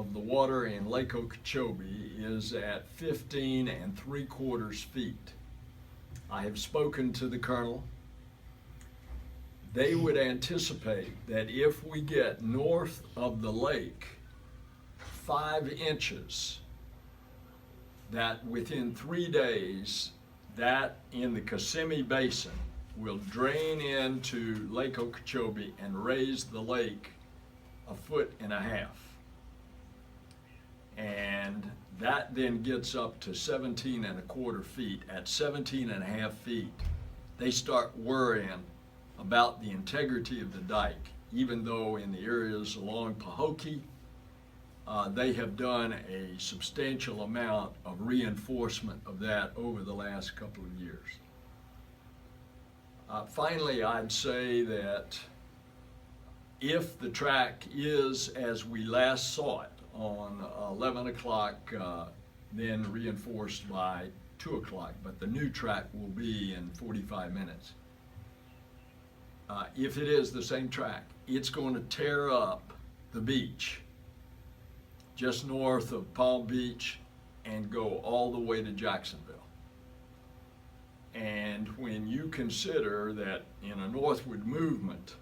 of the water in Lake Okeechobee is at 15 3/4 feet. I have spoken to the colonel. They would anticipate that if we get north of the lake 5 inches, that within 3 days, that in the Kissimmee Basin will drain into Lake Okeechobee and raise the lake 1.5 feet. And that then gets up to 17 1/4 feet. At 17 1/2 feet, they start worrying about the integrity of the dike, even though in the areas along Pahokee, they have done a substantial amount of reinforcement of that over the last couple of years. Finally, I'd say that if the track is as we last saw it on 11 o'clock, then reinforced by 2 o'clock, but the new track will be in 45 minutes. If it is the same track, it's going to tear up the beach just north of Palm Beach and go all the way to Jacksonville. And when you consider that in a northward movement,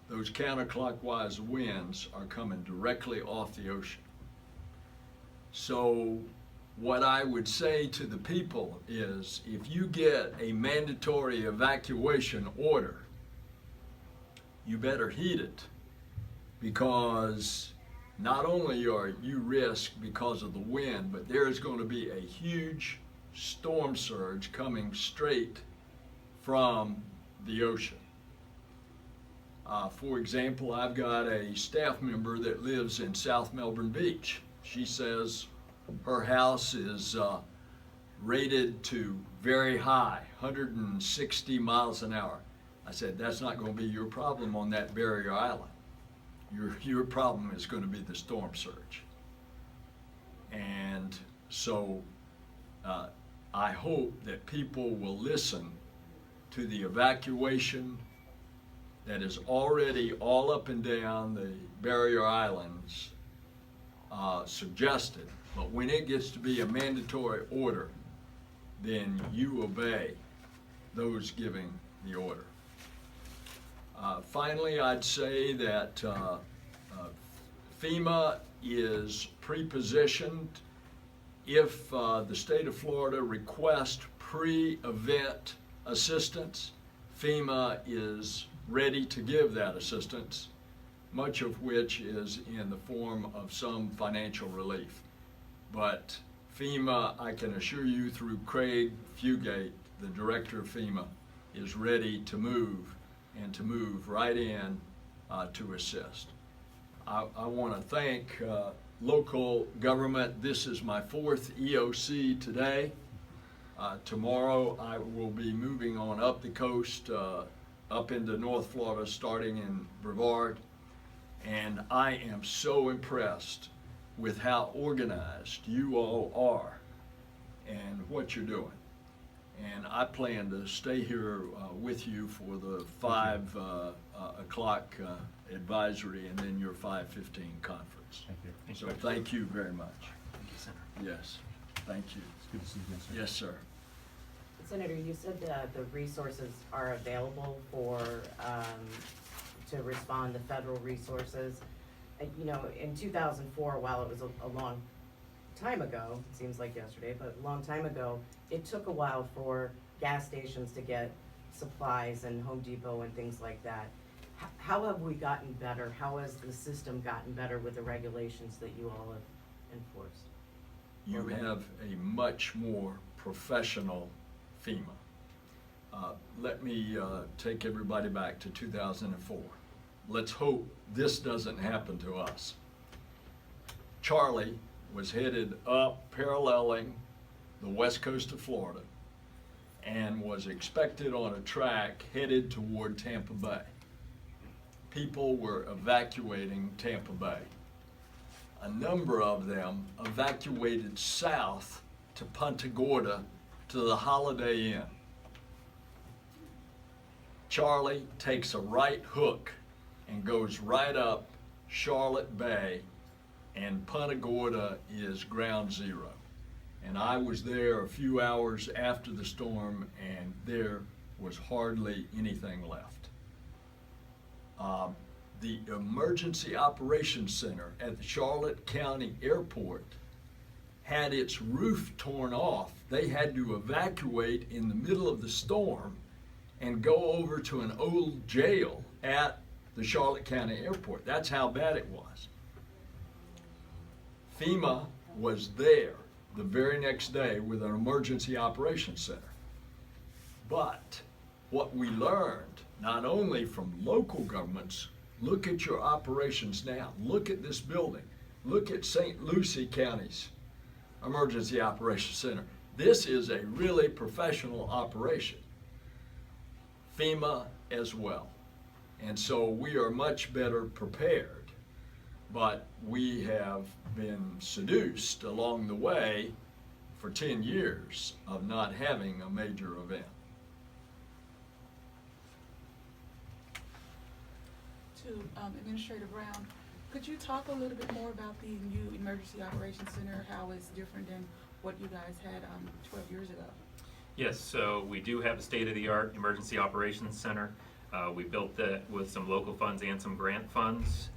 those counterclockwise winds are coming directly off the ocean. So what I would say to the people is, if you get a mandatory evacuation order, you better heed it, because not only are you risk because of the wind, but there is going to be a huge storm surge coming straight from the ocean. For example, I've got a staff member that lives in South Melbourne Beach. She says her house is rated to very high, 160 miles an hour. I said, that's not going to be your problem on that barrier island. Your problem is going to be the storm surge. And so I hope that people will listen to the evacuation that is already all up and down the barrier islands suggested. But when it gets to be a mandatory order, then you obey those giving the order. Finally, I'd say that FEMA is pre-positioned. If the state of Florida requests pre-event assistance, FEMA is ready to give that assistance, much of which is in the form of some financial relief. But FEMA, I can assure you through Craig Fugate, the director of FEMA, is ready to move, and to move right in to assist. I want to thank local government. This is my 4th EOC today. Tomorrow I will be moving on up the coast, up into North Florida, starting in Brevard. And I am so impressed with how organized you all are and what you're doing. And I plan to stay here with you for the 5 o'clock advisory and then your 5:15 conference. Thank you. So thank you very much. Thank you, Senator. Yes, thank you. It's good to see you again, sir. Yes, sir. Senator, you said the resources are available for, to respond to federal resources. You know, in 2004, while it was a long time ago, it seems like yesterday, but a long time ago, it took a while for gas stations to get supplies and Home Depot and things like that. How have we gotten better? How has the system gotten better with the regulations that you all have enforced? You have a much more professional FEMA. Let me take everybody back to 2004. Let's hope this doesn't happen to us. Charlie was headed up, paralleling the west coast of Florida, and was expected on a track headed toward Tampa Bay. People were evacuating Tampa Bay. A number of them evacuated south to Punta Gorda to the Holiday Inn. Charlie takes a right hook and goes right up Charlotte Bay and Punta Gorda is ground zero. And I was there a few hours after the storm, and there was hardly anything left. The Emergency Operations Center at the Charlotte County Airport had its roof torn off. They had to evacuate in the middle of the storm and go over to an old jail at the Charlotte County Airport. That's how bad it was. FEMA was there the very next day with an emergency operations center. But what we learned, not only from local governments, look at your operations now. Look at this building. Look at St. Lucie County's Emergency Operations Center. This is a really professional operation. FEMA as well. And so we are much better prepared. But we have been seduced along the way for 10 years of not having a major event. To Administrator Brown, could you talk a little bit more about the new Emergency Operations Center, how it's different than what you guys had 12 years ago? Yes, so we do have a state-of-the-art Emergency Operations Center. We built that with some local funds and some grant funds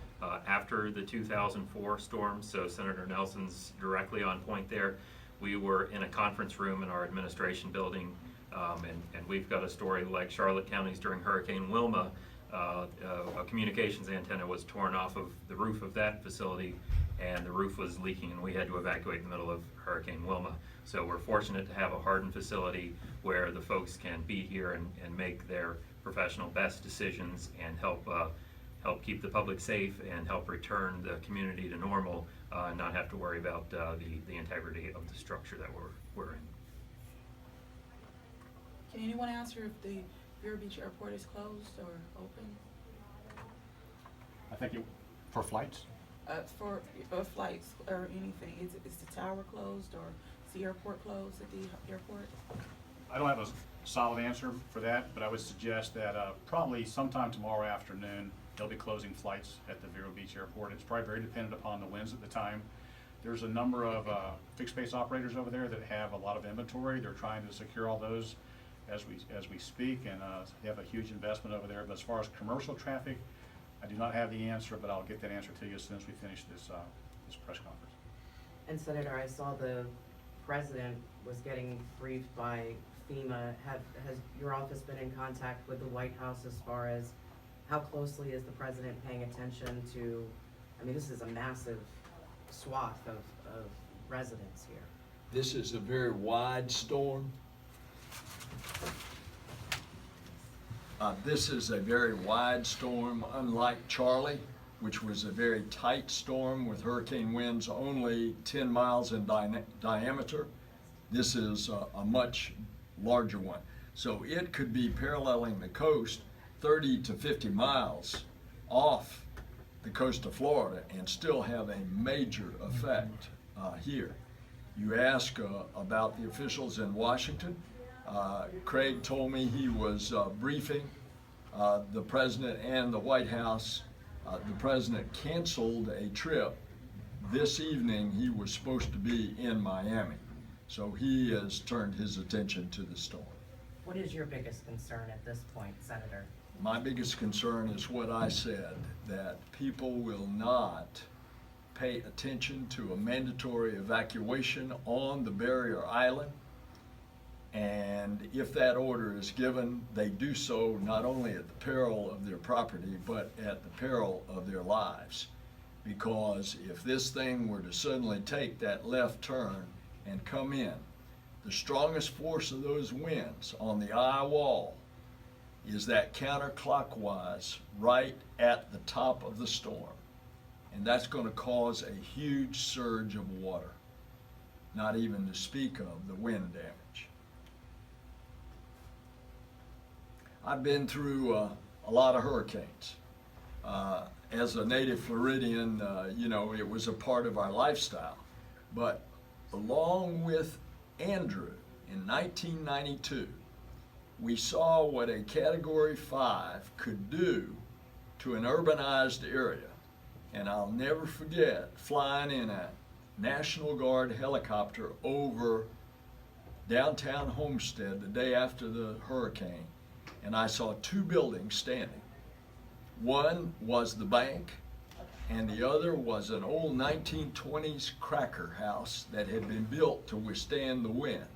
after the 2004 storm, so Senator Nelson's directly on point there. We were in a conference room in our administration building, and we've got a story like Charlotte County's during Hurricane Wilma. A communications antenna was torn off of the roof of that facility, and the roof was leaking, and we had to evacuate in the middle of Hurricane Wilma. So we're fortunate to have a hardened facility where the folks can be here and make their professional best decisions and help keep the public safe and help return the community to normal, and not have to worry about the integrity of the structure that we're in. Can anyone answer if the Vero Beach Airport is closed or open? I think for flights? For flights or anything, is the tower closed or is the airport closed at the airport? I don't have a solid answer for that, but I would suggest that probably sometime tomorrow afternoon, they'll be closing flights at the Vero Beach Airport. It's probably very dependent upon the winds at the time. There's a number of fixed base operators over there that have a lot of inventory. They're trying to secure all those as we speak, and they have a huge investment over there. But as far as commercial traffic, I do not have the answer, but I'll get that answer to you as soon as we finish this press conference. And Senator, I saw the president was getting briefed by FEMA. Has your office been in contact with the White House as far as how closely is the president paying attention to, I mean, this is a massive swath of residents here. This is a very wide storm. This is a very wide storm, unlike Charlie, which was a very tight storm with hurricane winds only 10 miles in diameter. This is a much larger one. So it could be paralleling the coast 30 to 50 miles off the coast of Florida and still have a major effect here. You ask about the officials in Washington. Craig told me he was briefing the president and the White House. The president canceled a trip. This evening he was supposed to be in Miami. So he has turned his attention to the storm. What is your biggest concern at this point, Senator? My biggest concern is what I said, that people will not pay attention to a mandatory evacuation on the barrier island. And if that order is given, they do so not only at the peril of their property, but at the peril of their lives. Because if this thing were to suddenly take that left turn and come in, the strongest force of those winds on the eye wall is that counterclockwise right at the top of the storm. And that's going to cause a huge surge of water, not even to speak of the wind damage. I've been through a lot of hurricanes. As a native Floridian, it was a part of our lifestyle. But along with Andrew in 1992, we saw what a Category 5 could do to an urbanized area. And I'll never forget flying in a National Guard helicopter over downtown Homestead the day after the hurricane, and I saw two buildings standing. One was the bank, and the other was an old 1920s cracker house that had been built to withstand the wind,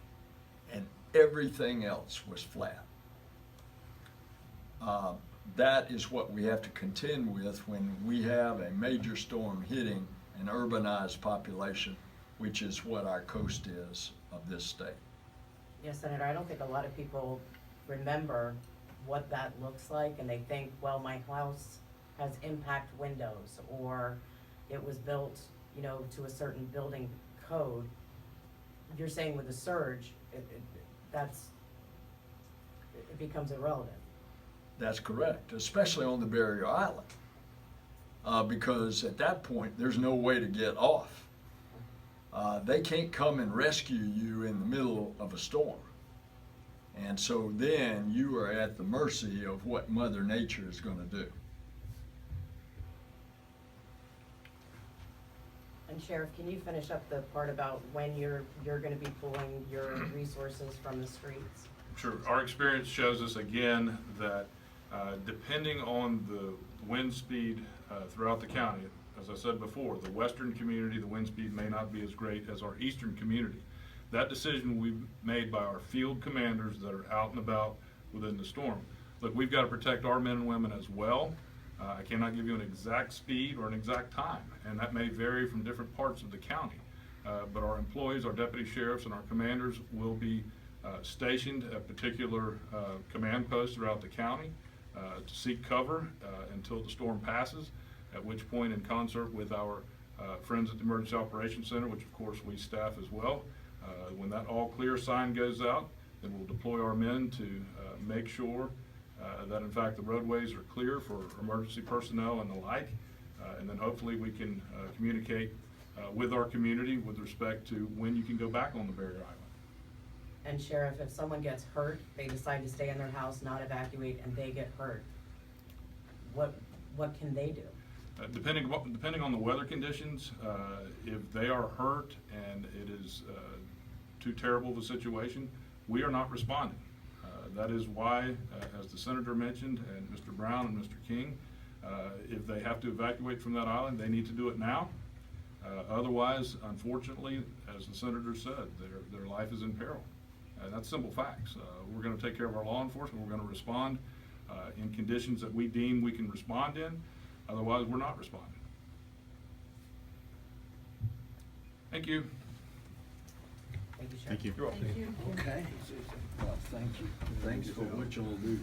and everything else was flat. That is what we have to contend with when we have a major storm hitting an urbanized population, which is what our coast is of this state. Yes, Senator, I don't think a lot of people remember what that looks like, and they think, well, my house has impact windows, or it was built, you know, to a certain building code. You're saying with the surge, it becomes irrelevant. That's correct, especially on the barrier island, because at that point, there's no way to get off. They can't come and rescue you in the middle of a storm. And so then you are at the mercy of what Mother Nature is going to do. And Sheriff, can you finish up the part about when you're gonna be pulling your resources from the streets? Sure. Our experience shows us again that depending on the wind speed throughout the county, as I said before, the western community, the wind speed may not be as great as our eastern community. That decision will be made by our field commanders that are out and about within the storm. Look, we've got to protect our men and women as well. I cannot give you an exact speed or an exact time, and that may vary from different parts of the county. But our employees, our deputy sheriffs, and our commanders will be stationed at particular command posts throughout the county to seek cover until the storm passes, at which point, in concert with our friends at the Emergency Operations Center, which of course we staff as well, when that all clear sign goes out, then we'll deploy our men to make sure that in fact the roadways are clear for emergency personnel and the like, and then hopefully we can communicate with our community with respect to when you can go back on the barrier island. And Sheriff, if someone gets hurt, they decide to stay in their house, not evacuate, and they get hurt, what can they do? Depending on the weather conditions, if they are hurt and it is too terrible of a situation, we are not responding. That is why, as the Senator mentioned, and Mr. Brown and Mr. King, if they have to evacuate from that island, they need to do it now. Otherwise, unfortunately, as the Senator said, their life is in peril. And that's simple facts. We're going to take care of our law enforcement. We're going to respond in conditions that we deem we can respond in. Otherwise, we're not responding. Thank you. Thank you, Sheriff. Thank you. Thank you. Okay. Well, thank you. Thanks for what you'll do.